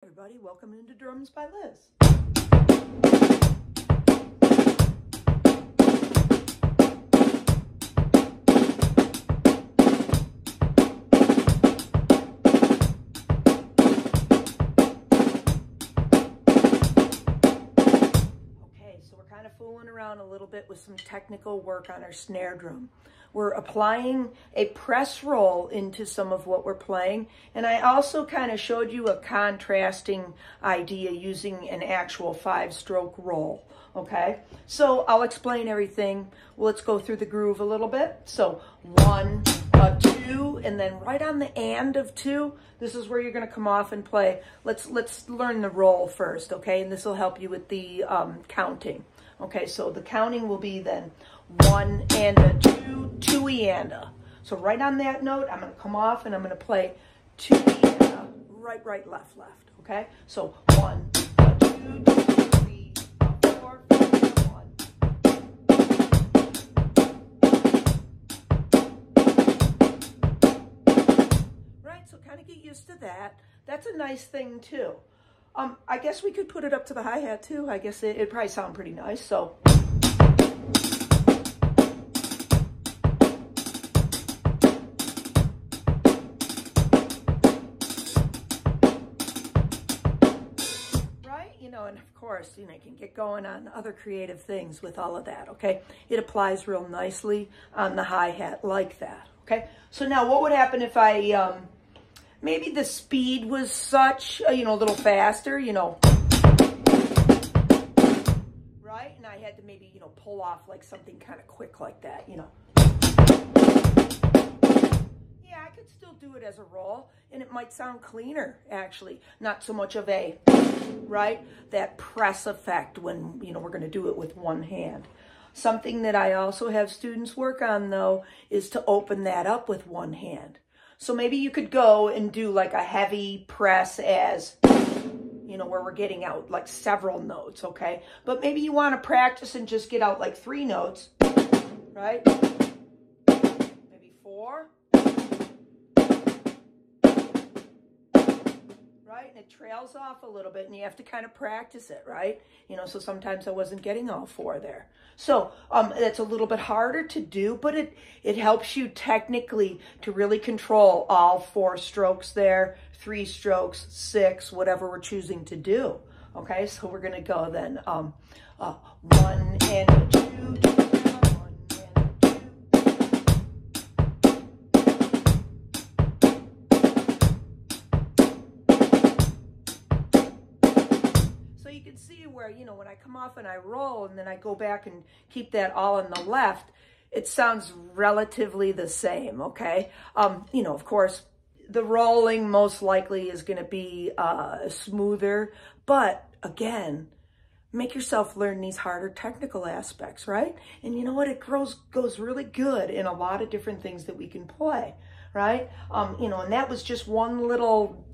Everybody, welcome into Drums by Liz. Okay, so we're kind of fooling around a little bit with some technical work on our snare drum. We're applying a press roll into some of what we're playing. And I also kind of showed you a contrasting idea using an actual 5-stroke roll. Okay, so I'll explain everything. Let's go through the groove a little bit. So 1, 2, and then right on the and of 2, this is where you're going to come off and play. Let's learn the roll first, okay? And this will help you with the counting. Okay, so the counting will be then 1 and a 2, 2 and a. So right on that note, I'm going to come off and I'm going to play 2 and a, right, right, left, left. Okay, so 1, 2, 3, 4, 5, 1. Right, so kind of get used to that. That's a nice thing too. I guess we could put it up to the hi-hat too. I guess it'd probably sound pretty nice. So. Right? You know, and of course, you know, you can get going on other creative things with all of that, okay? It applies real nicely on the hi-hat like that, okay? So now what would happen if I, maybe the speed was such, you know, a little faster, you know, right? And I had to maybe, you know, pull off like something kind of quick like that, you know. Yeah, I could still do it as a roll, and it might sound cleaner, actually. Not so much of a, right, that press effect when, you know, we're going to do it with one hand. Something that I also have students work on, though, is to open that up with one hand. So maybe you could go and do like a heavy press as, you know, where we're getting out like several notes, okay? But maybe you want to practice and just get out like 3 notes, right? Maybe 4. Right? And it trails off a little bit and you have to kind of practice it, right? You know, so sometimes I wasn't getting all 4 there. So that's a little bit harder to do, but it helps you technically to really control all 4 strokes there, 3 strokes, 6, whatever we're choosing to do. Okay, so we're going to go then 1 and a 2, 1 and a 2. You can see where, you know, when I come off and I roll and then I go back and keep that all on the left, it sounds relatively the same, okay? You know, of course, the rolling most likely is going to be smoother, but again, make yourself learn these harder technical aspects, right? And you know what? It goes really good in a lot of different things that we can play, right? You know, and that was just one little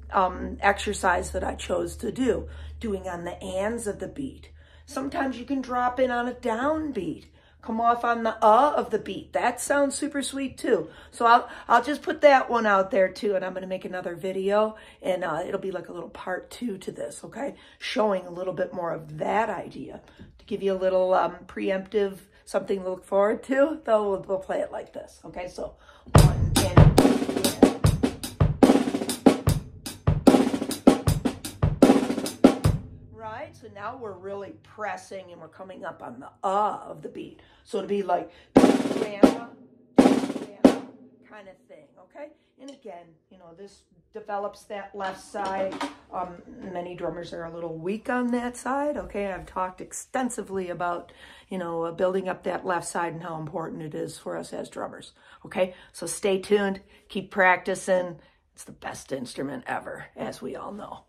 exercise that I chose to do, doing on the ands of the beat. Sometimes you can drop in on a down beat, come off on the of the beat. That sounds super sweet too. So I'll just put that one out there too, and I'm going to make another video, and it'll be like a little part 2 to this, okay? Showing a little bit more of that idea to give you a little preemptive something to look forward to. Though we'll play it like this, okay? So 1 and 2. So now we're really pressing and we're coming up on the of the beat. So it'll be like kind of thing, okay? And again, you know, this develops that left side. Many drummers are a little weak on that side, okay? I've talked extensively about, you know, building up that left side and how important it is for us as drummers, okay? So stay tuned, keep practicing. It's the best instrument ever, as we all know.